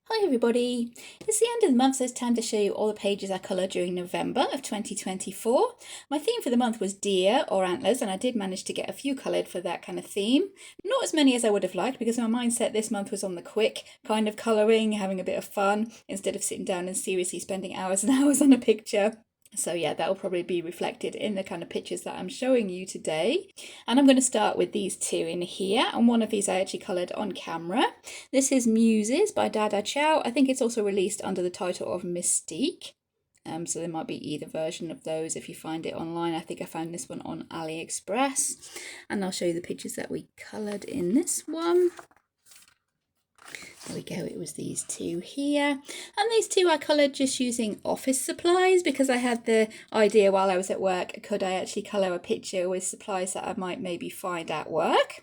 Hi everybody! It's the end of the month, so it's time to show you all the pages I coloured during November of 2024. My theme for the month was deer or antlers, and I did manage to get a few coloured for that kind of theme. Not as many as I would have liked because my mindset this month was on the quick kind of colouring, having a bit of fun, instead of sitting down and seriously spending hours and hours on a picture. So yeah, that will probably be reflected in the kind of pictures that I'm showing you today. And I'm going to start with these two in here, and one of these I actually coloured on camera. This is Muses by DadaChao. I think it's also released under the title of Mystique. So there might be either version of those if you find it online. I think I found this one on AliExpress. And I'll show you the pictures that we coloured in this one. There we go, it was these two here. And these two I coloured just using office supplies because I had the idea while I was at work, could I actually colour a picture with supplies that I might maybe find at work?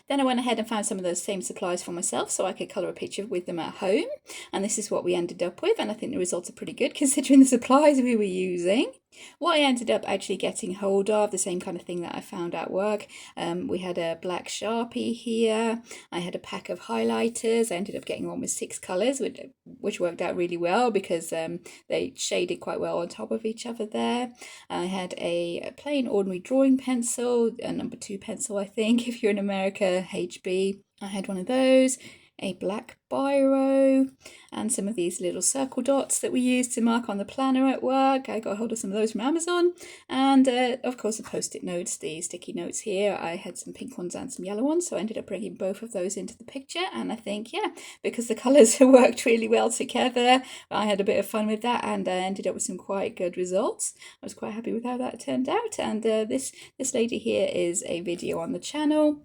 Then I went ahead and found some of those same supplies for myself so I could colour a picture with them at home. And this is what we ended up with, and I think the results are pretty good considering the supplies we were using. What I ended up actually getting hold of, the same kind of thing that I found at work. We had a black Sharpie here. I had a pack of highlighters. I ended up getting one with 6 colours, which worked out really well because they shaded quite well on top of each other there. I had a plain ordinary drawing pencil, a number 2 pencil I think, if you're in America, HB. I had one of those, a black biro, and some of these little circle dots that we use to mark on the planner at work. I got hold of some of those from Amazon, and of course the post-it notes, the sticky notes here. I had some pink ones and some yellow ones, so I ended up bringing both of those into the picture, and I think, yeah, because the colours worked really well together, I had a bit of fun with that, and I ended up with some quite good results. I was quite happy with how that turned out, and this lady here is a video on the channel,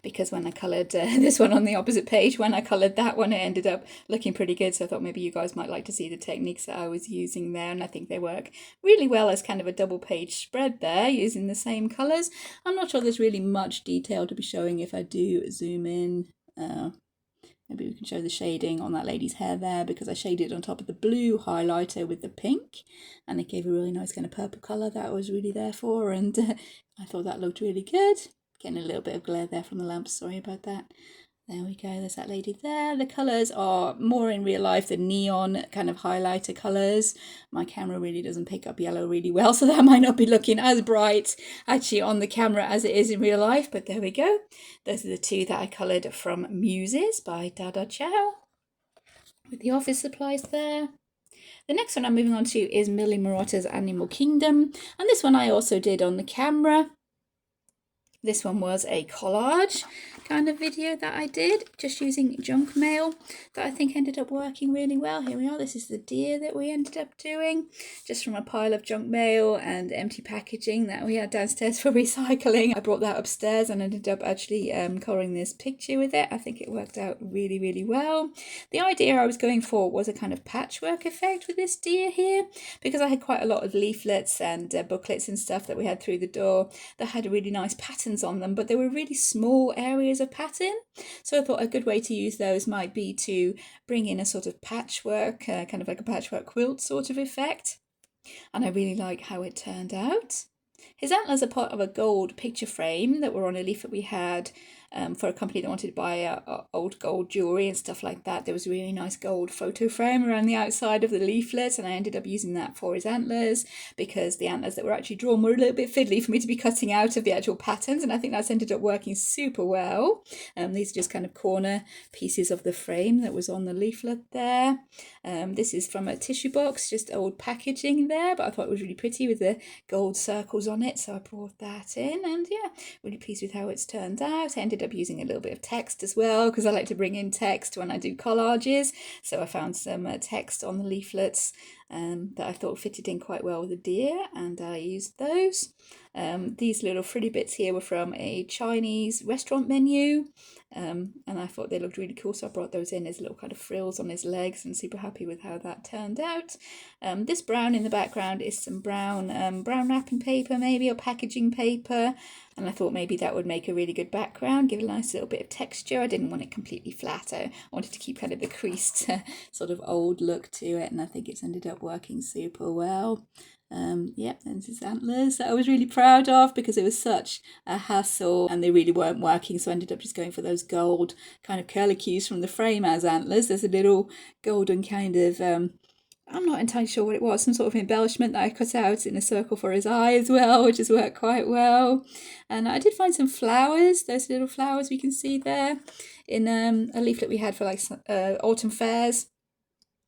because when I coloured this one on the opposite page, when I coloured that one, it ended up looking pretty good. So I thought maybe you guys might like to see the techniques that I was using there, and I think they work really well as kind of a double page spread there using the same colours. I'm not sure there's really much detail to be showing if I do zoom in. Maybe we can show the shading on that lady's hair there, because I shaded on top of the blue highlighter with the pink, and it gave a really nice kind of purple colour that I was really there for, and I thought that looked really good. Getting a little bit of glare there from the lamp, sorry about that. There we go, there's that lady there. The colours are more in real life the neon kind of highlighter colours. My camera really doesn't pick up yellow really well, so that might not be looking as bright actually on the camera as it is in real life, but there we go. Those are the two that I coloured from Muses by DadaChao, with the office supplies there. The next one I'm moving on to is Millie Marotta's Animal Kingdom, and this one I also did on the camera. This one was a collage kind of video that I did, just using junk mail, that I think ended up working really well. Here we are, this is the deer that we ended up doing, just from a pile of junk mail and empty packaging that we had downstairs for recycling. I brought that upstairs and ended up actually colouring this picture with it. I think it worked out really, really well. The idea I was going for was a kind of patchwork effect with this deer here, because I had quite a lot of leaflets and booklets and stuff that we had through the door that had really nice patterns on them, but they were really small areas of pattern. So I thought a good way to use those might be to bring in a sort of patchwork, kind of like a patchwork quilt sort of effect. And I really like how it turned out. His antlers are part of a gold picture frame that were on a leaflet we had for a company that wanted to buy old gold jewellery and stuff like that. There was a really nice gold photo frame around the outside of the leaflet, and I ended up using that for his antlers because the antlers that were actually drawn were a little bit fiddly for me to be cutting out of the actual patterns, and I think that's ended up working super well. These are just kind of corner pieces of the frame that was on the leaflet there. This is from a tissue box, just old packaging there, but I thought it was really pretty with the gold circles on it, so I brought that in, and yeah, really pleased with how it's turned out. I ended up using a little bit of text as well, because I like to bring in text when I do collages, so I found some text on the leaflets that I thought fitted in quite well with the deer, and I used those. These little frilly bits here were from a Chinese restaurant menu, and I thought they looked really cool, so I brought those in as little kind of frills on his legs, and super happy with how that turned out. This brown in the background is some brown wrapping paper maybe, or packaging paper, and I thought maybe that would make a really good background, give a nice little bit of texture. I didn't want it completely flat, I wanted to keep kind of the creased sort of old look to it, and I think it's ended up working super well. Yep, and this is antlers that I was really proud of because it was such a hassle and they really weren't working, so I ended up just going for those gold kind of curlicues from the frame as antlers. There's a little golden kind of I'm not entirely sure what it was, some sort of embellishment that I cut out in a circle for his eye as well, which has worked quite well. And I did find some flowers, those little flowers we can see there in a leaflet we had for like autumn fairs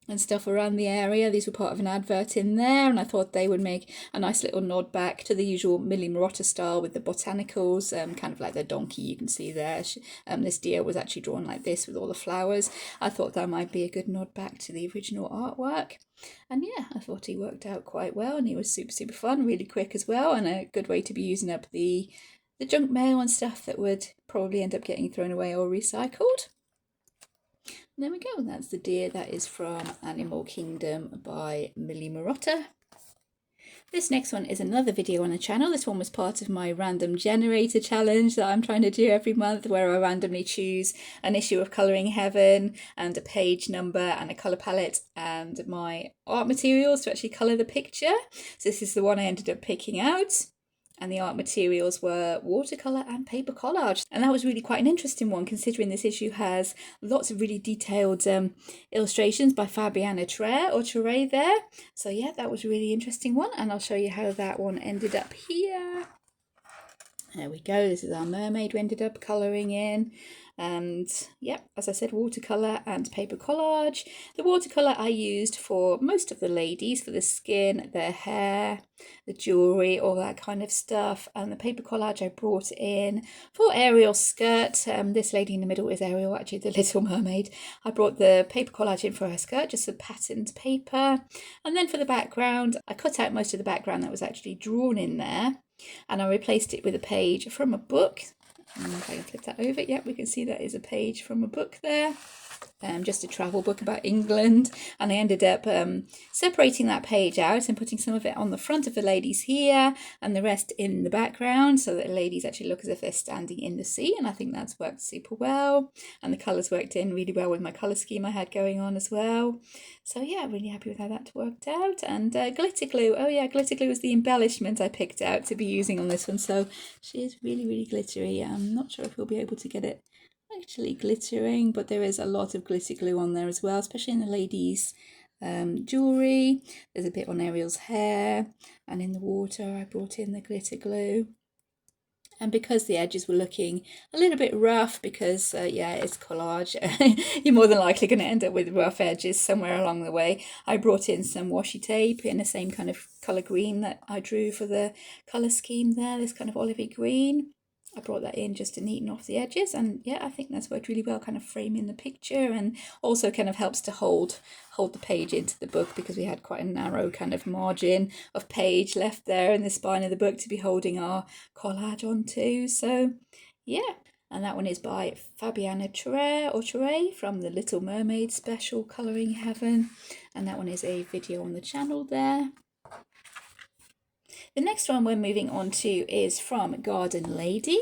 and stuff around the area. These were part of an advert in there, and I thought they would make a nice little nod back to the usual Millie Marotta style with the botanicals, kind of like the donkey you can see there. This deer was actually drawn like this with all the flowers. I thought that might be a good nod back to the original artwork. And yeah, I thought he worked out quite well, and he was super, super fun, really quick as well, and a good way to be using up the junk mail and stuff that would probably end up getting thrown away or recycled. There we go, that's the deer that is from Animal Kingdom by Millie Marotta. This next one is another video on the channel. This one was part of my random generator challenge that I'm trying to do every month, where I randomly choose an issue of Colouring Heaven and a page number and a colour palette and my art materials to actually colour the picture. So this is the one I ended up picking out. And the art materials were watercolour and paper collage. And that was really quite an interesting one, considering this issue has lots of really detailed illustrations by Fabiana Trere or Trere there. So yeah, that was a really interesting one, and I'll show you how that one ended up here. There we go, this is our mermaid we ended up colouring in. And yep, as I said, watercolour and paper collage. The watercolour I used for most of the ladies, for the skin, their hair, the jewellery, all that kind of stuff. And the paper collage I brought in for Ariel's skirt. This lady in the middle is Ariel, actually the Little Mermaid. I brought the paper collage in for her skirt, just a patterned paper. And then for the background, I cut out most of the background that was actually drawn in there, and I replaced it with a page from a book. And if I can flip that over, yep, we can see that is a page from a book there. Just a travel book about England, and I ended up separating that page out and putting some of it on the front of the ladies here and the rest in the background, so that the ladies actually look as if they're standing in the sea, and I think that's worked super well, and the colours worked in really well with my colour scheme I had going on as well. So yeah, really happy with how that worked out. And glitter glue, oh yeah, glitter glue was the embellishment I picked out to be using on this one, so she is really, really glittery. I'm not sure if we'll be able to get it actually glittering, but there is a lot of glitter glue on there as well, especially in the ladies' jewellery. There's a bit on Ariel's hair, and in the water I brought in the glitter glue. And because the edges were looking a little bit rough, because yeah, it's collage, you're more than likely going to end up with rough edges somewhere along the way, I brought in some washi tape in the same kind of colour green that I drew for the colour scheme there, this kind of olivey green. I brought that in just to neaten off the edges, and yeah, I think that's worked really well, kind of framing the picture, and also kind of helps to hold the page into the book, because we had quite a narrow kind of margin of page left there in the spine of the book to be holding our collage onto. So yeah, and that one is by Fabiana Trere or Trere from the Little Mermaid special Colouring Heaven, and that one is a video on the channel there. The next one we're moving on to is from Garden Lady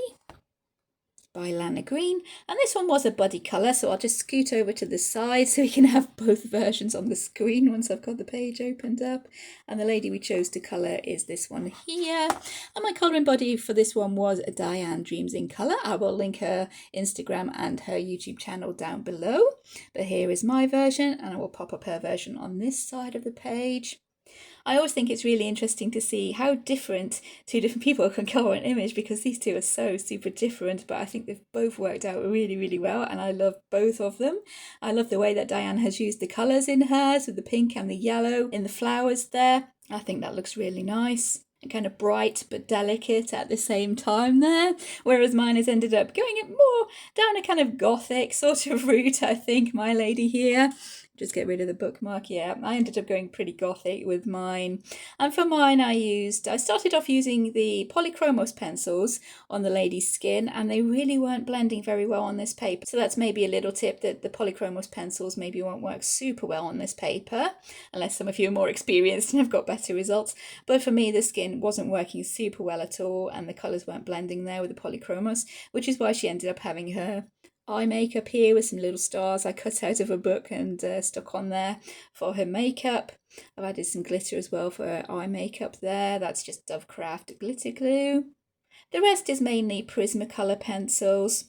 by Lana Green, and this one was a buddy colour, so I'll just scoot over to the side so we can have both versions on the screen once I've got the page opened up. And the lady we chose to colour is this one here, and my colouring buddy for this one was Diane Dreams in Colour. I will link her Instagram and her YouTube channel down below, but here is my version, and I will pop up her version on this side of the page. I always think it's really interesting to see how different two different people can colour an image, because these two are so super different, but I think they've both worked out really, really well, and I love both of them. I love the way that Diane has used the colours in hers with the pink and the yellow in the flowers there. I think that looks really nice and kind of bright but delicate at the same time there, whereas mine has ended up going more down a kind of gothic sort of route, I think, my lady here. Just get rid of the bookmark. Yeah, I ended up going pretty gothic with mine. And for mine I started off using the Polychromos pencils on the lady's skin, and they really weren't blending very well on this paper. So that's maybe a little tip, that the Polychromos pencils maybe won't work super well on this paper, unless some of you are more experienced and have got better results. But for me, the skin wasn't working super well at all, and the colours weren't blending there with the Polychromos, which is why she ended up having her eye makeup here with some little stars I cut out of a book and stuck on there for her makeup. I've added some glitter as well for her eye makeup there. That's just Dovecraft glitter glue. The rest is mainly Prismacolor pencils.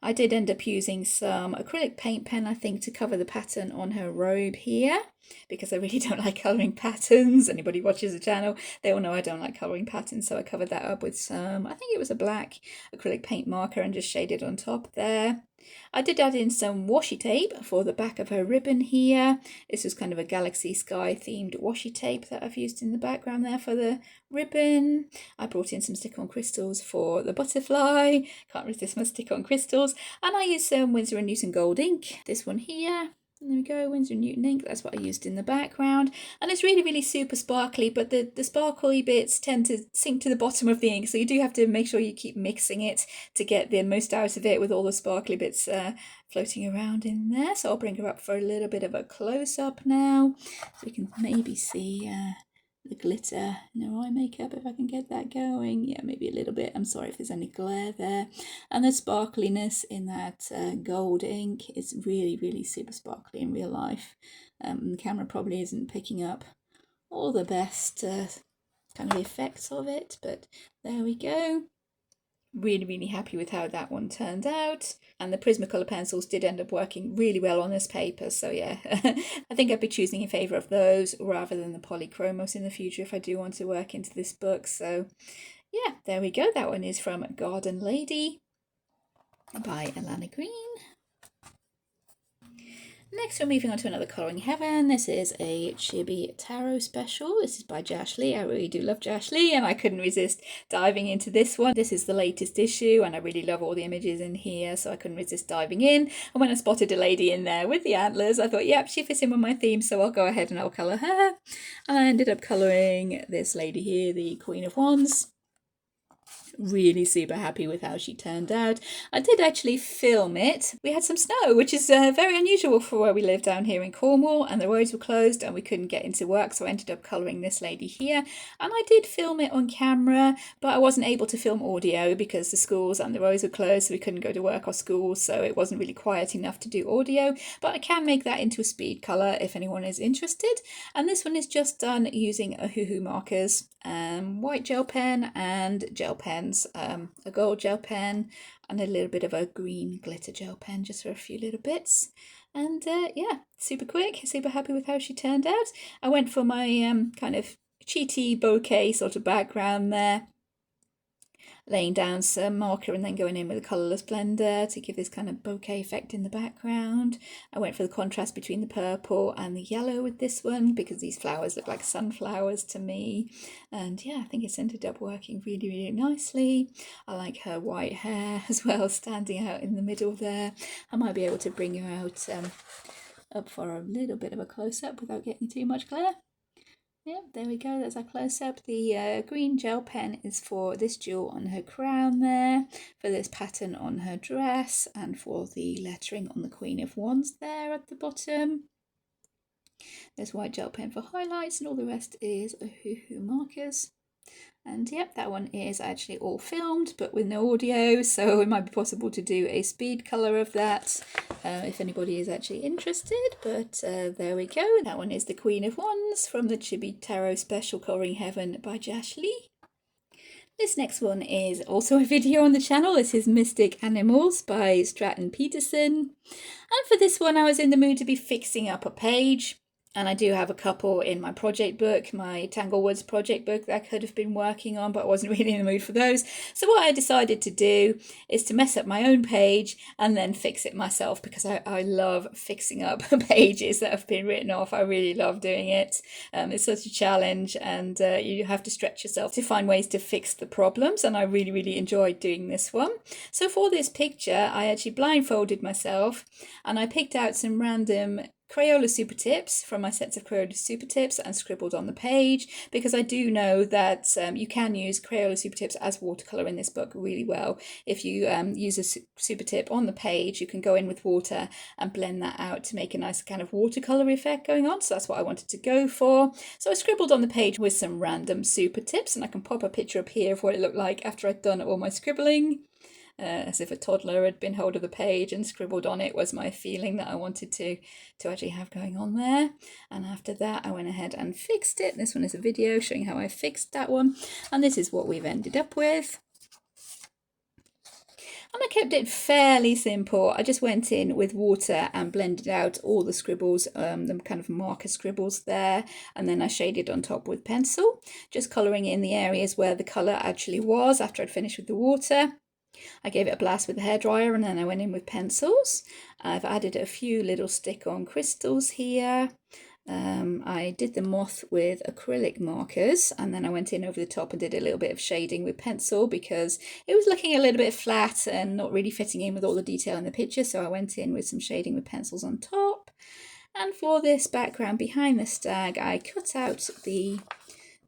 I did end up using some acrylic paint pen, I think, to cover the pattern on her robe here, because I really don't like colouring patterns. Anybody watches the channel, they all know I don't like colouring patterns, so I covered that up with some, I think it was a black acrylic paint marker, and just shaded on top there. I did add in some washi tape for the back of her ribbon here. This was kind of a galaxy sky themed washi tape that I've used in the background there for the ribbon. I brought in some stick-on crystals for the butterfly. Can't resist my stick-on crystals. And I used some Winsor & Newton gold ink. This one here. There we go, Winsor & Newton ink, that's what I used in the background. And it's really, really super sparkly, but the sparkly bits tend to sink to the bottom of the ink, so you do have to make sure you keep mixing it to get the most out of it with all the sparkly bits floating around in there. So I'll bring her up for a little bit of a close-up now, so you can maybe see the glitter in her eye makeup, if I can get that going. Yeah, maybe a little bit. I'm sorry if there's any glare there. And the sparkliness in that gold ink is really, really super sparkly in real life. The camera probably isn't picking up all the best kind of effects of it, but there we go. Really, really happy with how that one turned out. And the Prismacolor pencils did end up working really well on this paper, so yeah, I think I'd be choosing in favour of those rather than the polychromos in the future if I do want to work into this book. So yeah, there we go. That one is from Garden Lady by Lana Green. Next, we're moving on to another Colouring Heaven. This is a Chibi Tarot special. This is by Jash. I really do love Jash, and I couldn't resist diving into this one. This is the latest issue, and I really love all the images in here, so I couldn't resist diving in. And when I spotted a lady in there with the antlers, I thought, yep, she fits in with my theme, so I'll go ahead and I'll colour her. And I ended up colouring this lady here, the Queen of Wands. Really super happy with how she turned out. I did actually film it. We had some snow, which is very unusual for where we live down here in Cornwall, and the roads were closed and we couldn't get into work, so I ended up colouring this lady here. And I did film it on camera, but I wasn't able to film audio because the schools and the roads were closed, so we couldn't go to work or school, so it wasn't really quiet enough to do audio. But I can make that into a speed colour if anyone is interested. And this one is just done using Ohuhu markers, white gel pen and gel pens, a gold gel pen and a little bit of a green glitter gel pen just for a few little bits. And yeah, super quick, super happy with how she turned out. I went for my kind of cheaty bouquet sort of background there, laying down some marker and then going in with a colourless blender to give this kind of bouquet effect in the background. I went for the contrast between the purple and the yellow with this one because these flowers look like sunflowers to me. And yeah, I think it's ended up working really, really nicely. I like her white hair as well, standing out in the middle there. I might be able to bring her out up for a little bit of a close-up without getting too much glare. Yep, there we go, there's our close-up. The green gel pen is for this jewel on her crown there, for this pattern on her dress, and for the lettering on the Queen of Wands there at the bottom. There's white gel pen for highlights, and all the rest is Ohuhu markers. And yep, that one is actually all filmed, but with no audio, so it might be possible to do a speed colour of that if anybody is actually interested. But there we go. That one is the Queen of Wands from the Chibi Tarot Special Colouring Heaven by Jash. This next one is also a video on the channel. This is Mystic Animals by Stratten Peterson. And for this one, I was in the mood to be fixing up a page. And I do have a couple in my project book, my Tanglewoods project book that I could have been working on, but I wasn't really in the mood for those. So what I decided to do is to mess up my own page and then fix it myself, because I love fixing up pages that have been written off. I really love doing it. It's such a challenge, and you have to stretch yourself to find ways to fix the problems. And I really, really enjoyed doing this one. So for this picture, I actually blindfolded myself and I picked out some random Crayola Super Tips from my sets of Crayola Super Tips and scribbled on the page, because I do know that you can use Crayola Super Tips as watercolour in this book really well. If you use a super tip on the page, you can go in with water and blend that out to make a nice kind of watercolour effect going on. So that's what I wanted to go for. So I scribbled on the page with some random super tips, and I can pop a picture up here of what it looked like after I'd done all my scribbling. as if a toddler had been hold of the page and scribbled on it, was my feeling that I wanted to actually have going on there. And after that I went ahead and fixed it. This one is a video showing how I fixed that one, and this is what we've ended up with. And I kept it fairly simple. I just went in with water and blended out all the scribbles, the kind of marker scribbles there, and then I shaded on top with pencil, just colouring in the areas where the colour actually was after I'd finished with the water. I gave it a blast with the hairdryer and then I went in with pencils. I've added a few little stick-on crystals here. I did the moth with acrylic markers, and then I went in over the top and did a little bit of shading with pencil because it was looking a little bit flat and not really fitting in with all the detail in the picture, so I went in with some shading with pencils on top. And for this background behind the stag, I cut out the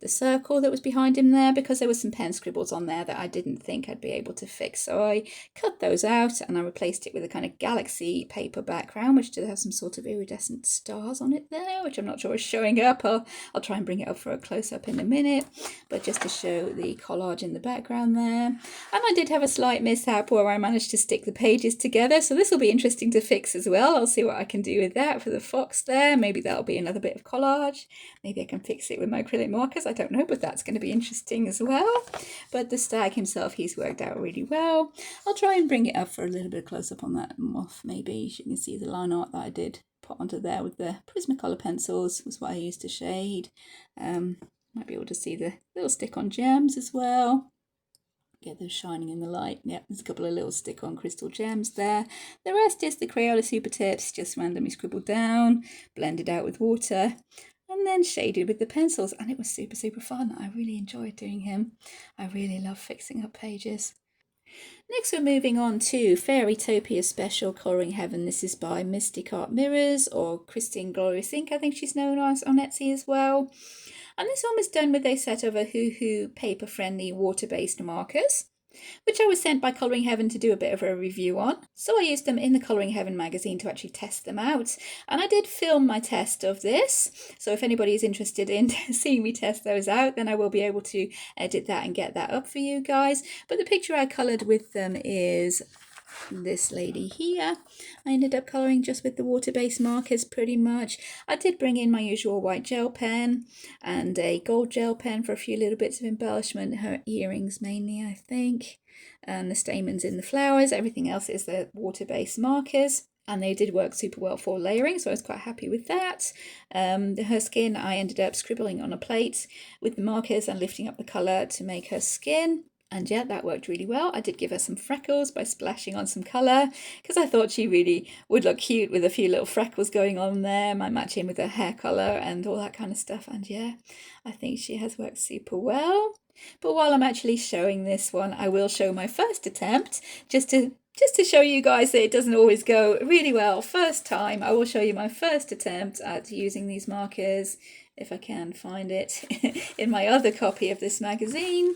circle that was behind him there because there was some pen scribbles on there that I didn't think I'd be able to fix. So I cut those out and I replaced it with a kind of galaxy paper background, which does have some sort of iridescent stars on it there, which I'm not sure is showing up. I'll try and bring it up for a close-up in a minute, but just to show the collage in the background there. And I did have a slight mishap where I managed to stick the pages together, so this will be interesting to fix as well. I'll see what I can do with that for the fox there. Maybe that'll be another bit of collage. Maybe I can fix it with my acrylic markers. I don't know, but that's going to be interesting as well. But the stag himself, he's worked out really well. I'll try and bring it up for a little bit close up on that moth maybe. You can see the line art that I did put onto there with the Prismacolor pencils was what I used to shade. Might be able to see the little stick-on gems as well. Get those shining in the light. Yep, there's a couple of little stick-on crystal gems there. The rest is the Crayola Super Tips, just randomly scribbled down, blended out with water, and then shaded with the pencils, and it was super, super fun. I really enjoyed doing him. I really love fixing up pages. Next we're moving on to Fairytopia Special Colouring Heaven. This is by Mystic Art Mirrors, or Christine Glorious Ink, I think she's known as on Etsy as well. And this one was done with a set of a Hoo paper-friendly water-based markers, which I was sent by Colouring Heaven to do a bit of a review on. So I used them in the Colouring Heaven magazine to actually test them out. And I did film my test of this. So if anybody is interested in seeing me test those out, then I will be able to edit that and get that up for you guys. But the picture I coloured with them is this lady here. I ended up colouring just with the water-based markers pretty much. I did bring in my usual white gel pen and a gold gel pen for a few little bits of embellishment, her earrings mainly I think, and the stamens in the flowers. Everything else is the water-based markers, and they did work super well for layering, so I was quite happy with that. Her skin I ended up scribbling on a plate with the markers and lifting up the colour to make her skin. And yeah, that worked really well. I did give her some freckles by splashing on some colour because I thought she really would look cute with a few little freckles going on there, might match in with her hair colour and all that kind of stuff. And yeah, I think she has worked super well. But while I'm actually showing this one, I will show my first attempt just to show you guys that it doesn't always go really well first time. I will show you my first attempt at using these markers, if I can find it, in my other copy of this magazine.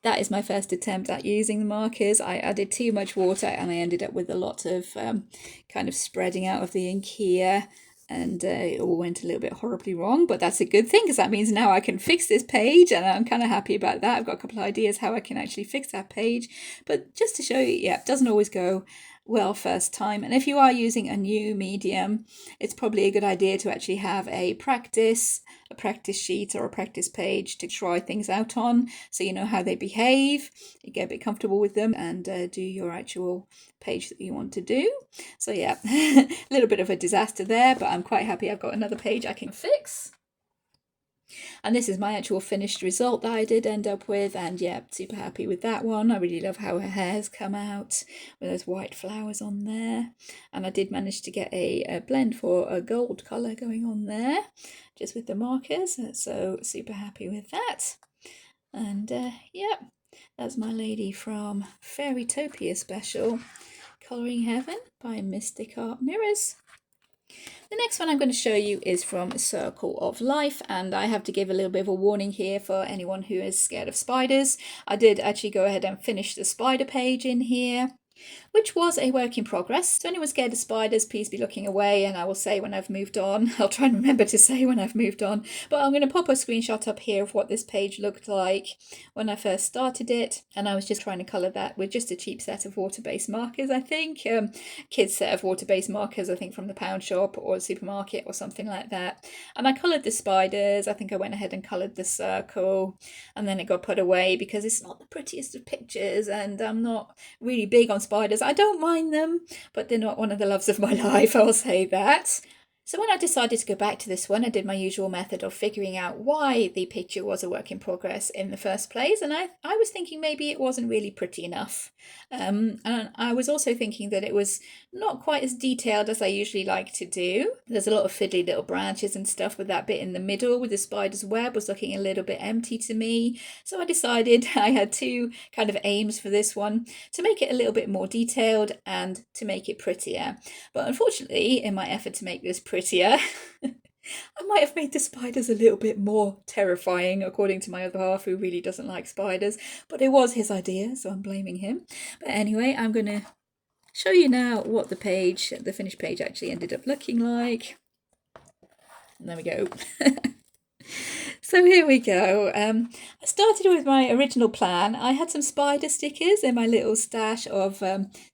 That is my first attempt at using the markers. I added too much water and I ended up with a lot of kind of spreading out of the ink here, and it all went a little bit horribly wrong, but that's a good thing because that means now I can fix this page, and I'm kind of happy about that. I've got a couple of ideas how I can actually fix that page, but just to show you, yeah, it doesn't always go well first time. And if you are using a new medium, it's probably a good idea to actually have a practice sheet or a practice page to try things out on, so you know how they behave, you get a bit comfortable with them, and do your actual page that you want to do. So yeah, a little bit of a disaster there, but I'm quite happy I've got another page I can fix. And this is my actual finished result that I did end up with, and yeah, super happy with that one. I really love how her hair's come out with those white flowers on there, and I did manage to get a blend for a gold colour going on there just with the markers, so super happy with that. And yeah, that's my lady from Fairytopia Special Colouring Heaven by Mystic Art Mirrors. The next one I'm going to show you is from Circle of Life, and I have to give a little bit of a warning here for anyone who is scared of spiders. I did actually go ahead and finish the spider page in here. which was a work in progress. So anyone scared of spiders, please be looking away, and I will say when I've moved on. I'll try and remember to say when I've moved on. But I'm going to pop a screenshot up here of what this page looked like when I first started it. And I was just trying to colour that with just a cheap set of water-based markers, I think. Kids' set of water-based markers, I think from the pound shop or supermarket or something like that. And I coloured the spiders. I think I went ahead and coloured the circle. And then it got put away because it's not the prettiest of pictures. And I'm not really big on spiders. I don't mind them, but they're not one of the loves of my life, I'll say that. So when I decided to go back to this one, I did my usual method of figuring out why the picture was a work in progress in the first place. And I was thinking maybe it wasn't really pretty enough. And I was also thinking that it was not quite as detailed as I usually like to do. There's a lot of fiddly little branches and stuff, with that bit in the middle with the spider's web was looking a little bit empty to me. So I decided I had two kind of aims for this one: to make it a little bit more detailed and to make it prettier. But unfortunately, in my effort to make this prettier, I might have made the spiders a little bit more terrifying, according to my other half, who really doesn't like spiders. But it was his idea, so I'm blaming him. But anyway, I'm going to show you now what the finished page actually ended up looking like. And there we go. So here we go. I started with my original plan. I had some spider stickers in my little stash of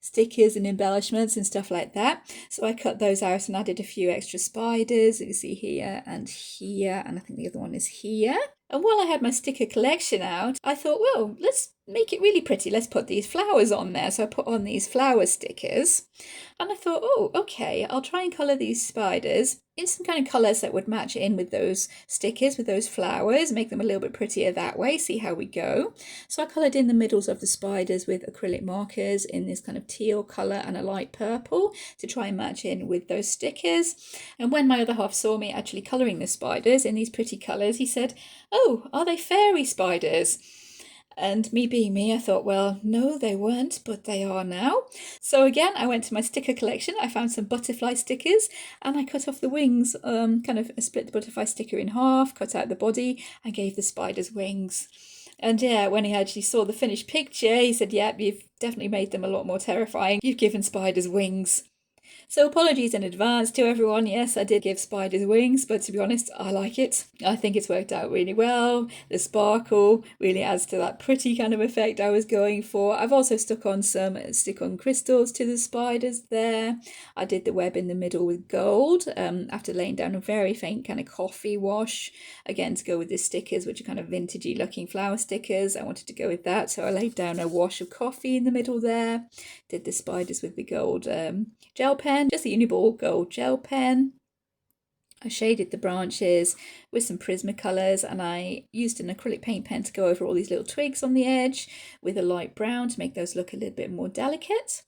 stickers and embellishments and stuff like that. So I cut those out and added a few extra spiders. You see here, and I think the other one is here. And while I had my sticker collection out, I thought, well, let's make it really pretty. Let's put these flowers on there. So I put on these flower stickers. And I thought, oh, okay, I'll try and colour these spiders in some kind of colours that would match in with those stickers, with those flowers, make them a little bit prettier that way, see how we go. So I coloured in the middles of the spiders with acrylic markers in this kind of teal colour and a light purple to try and match in with those stickers. And when my other half saw me actually colouring the spiders in these pretty colours, he said, oh, are they fairy spiders? And me being me, I thought, well, no, they weren't, but they are now. So again, I went to my sticker collection. I found some butterfly stickers and I cut off the wings, kind of split the butterfly sticker in half, cut out the body and gave the spiders wings. And yeah, when he actually saw the finished picture, he said, yeah, you've definitely made them a lot more terrifying. You've given spiders wings. So apologies in advance to everyone. Yes, I did give spiders wings, but to be honest, I like it. I think it's worked out really well. The sparkle really adds to that pretty kind of effect I was going for. I've also stuck on some stick-on crystals to the spiders there. I did the web in the middle with gold after laying down a very faint kind of coffee wash, again to go with the stickers, which are kind of vintagey looking flower stickers. I wanted to go with that, so I laid down a wash of coffee in the middle there. Did the spiders with the gold gel pen, just the Uniball gold gel pen. I shaded the branches with some Prismacolors and I used an acrylic paint pen to go over all these little twigs on the edge with a light brown to make those look a little bit more delicate.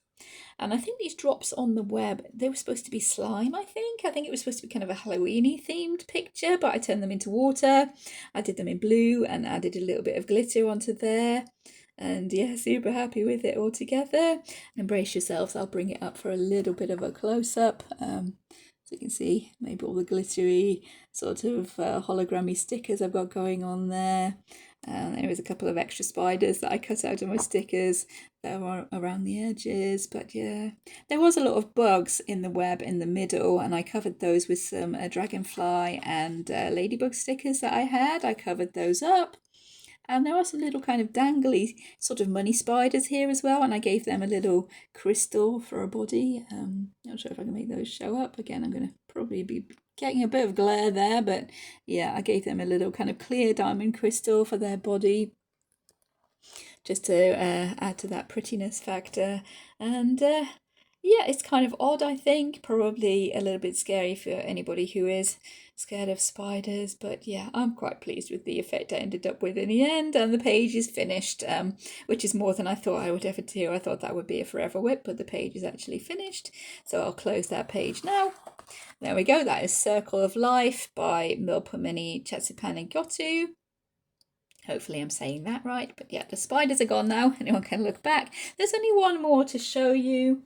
And I think these drops on the web, they were supposed to be slime, I think. I think it was supposed to be kind of a Halloween-y themed picture, but I turned them into water. I did them in blue and added a little bit of glitter onto there. And yeah, super happy with it all together. And brace yourselves, I'll bring it up for a little bit of a close-up. So you can see maybe all the glittery sort of hologrammy stickers I've got going on there. There was a couple of extra spiders that I cut out of my stickers that were around the edges. But yeah, there was a lot of bugs in the web in the middle and I covered those with some dragonfly and ladybug stickers that I had. I covered those up. And there are some little kind of dangly sort of money spiders here as well. And I gave them a little crystal for a body. Not sure if I can make those show up. Again, I'm going to probably be getting a bit of glare there. But yeah, I gave them a little kind of clear diamond crystal for their body, just to add to that prettiness factor. And yeah, it's kind of odd, I think. Probably a little bit scary for anybody who is scared of spiders, but yeah, I'm quite pleased with the effect I ended up with in the end, and the page is finished, which is more than I thought I would ever do. I thought that would be a forever whip, but the page is actually finished, so I'll close that page now. There we go, that is Circle of Life by Melpomeni Chatzipanagiotou. Hopefully I'm saying that right, but yeah, the spiders are gone now. Anyone can look back. There's only one more to show you,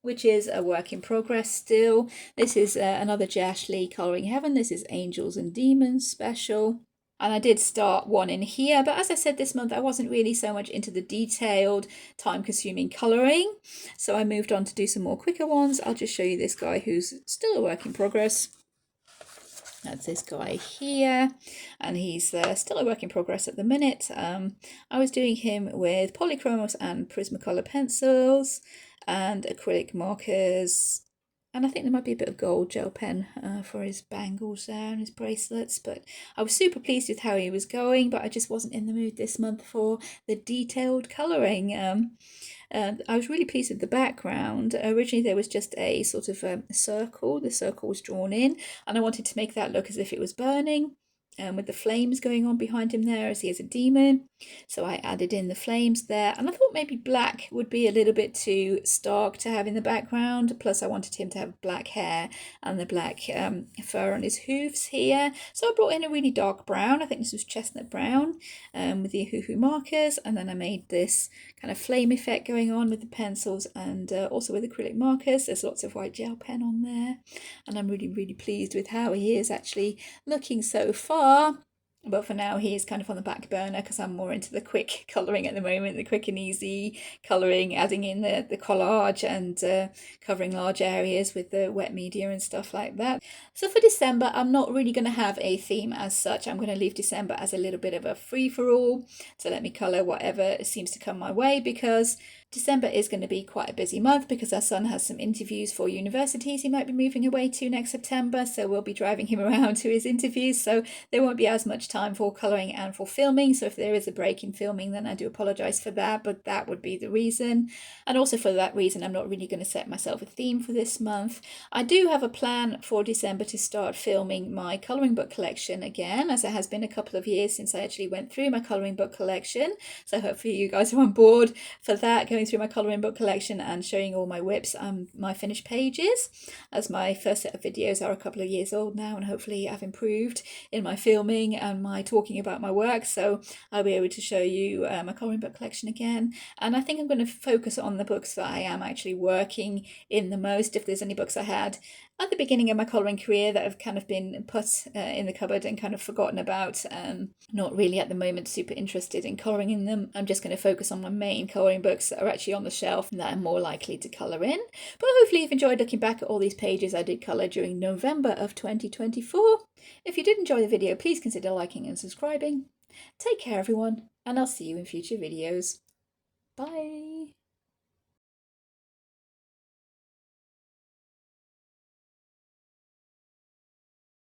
which is a work in progress still. This is another Jash Colouring Heaven. This is Angels and Demons special. And I did start one in here, but as I said, this month I wasn't really so much into the detailed, time-consuming colouring. So I moved on to do some more quicker ones. I'll just show you this guy who's still a work in progress. That's this guy here, and he's still a work in progress at the minute. I was doing him with polychromos and Prismacolor pencils and acrylic markers, and I think there might be a bit of gold gel pen for his bangles there and his bracelets, but I was super pleased with how he was going, but I just wasn't in the mood this month for the detailed colouring. I was really pleased with the background. Originally there was just a sort of circle. The circle was drawn in, and I wanted to make that look as if it was burning, with the flames going on behind him there as he is a demon. So I added in the flames there, and I thought maybe black would be a little bit too stark to have in the background. Plus I wanted him to have black hair and the black fur on his hooves here. So I brought in a really dark brown. I think this was chestnut brown, with the hoo-hoo markers, and then I made this kind of flame effect going on with the pencils and also with acrylic markers. There's lots of white gel pen on there, and I'm really pleased with how he is actually looking so far. But for now he is kind of on the back burner because I'm more into the quick colouring at the moment, the quick and easy colouring, adding in the collage and covering large areas with the wet media and stuff like that. So for December I'm not really going to have a theme as such. I'm going to leave December as a little bit of a free-for-all to let me colour whatever seems to come my way, because December is going to be quite a busy month because our son has some interviews for universities he might be moving away to next September, so we'll be driving him around to his interviews, so there won't be as much time for colouring and for filming. So if there is a break in filming, then I do apologise for that, but that would be the reason. And also for that reason I'm not really going to set myself a theme for this month. I do have a plan for December to start filming my colouring book collection again, as it has been a couple of years since I actually went through my colouring book collection, so hopefully you guys are on board for that, going through my colouring book collection and showing all my whips and my finished pages, as my first set of videos are a couple of years old now, and hopefully I've improved in my filming and my talking about my work, so I'll be able to show you my colouring book collection again. And I think I'm going to focus on the books that I am actually working in the most. If there's any books I had at the beginning of my colouring career that have kind of been put in the cupboard and kind of forgotten about, not really at the moment super interested in colouring in them, I'm just going to focus on my main colouring books that are actually on the shelf and that I'm more likely to colour in. But hopefully you've enjoyed looking back at all these pages I did colour during November of 2024. If you did enjoy the video, please consider liking and subscribing. Take care everyone, and I'll see you in future videos. Bye!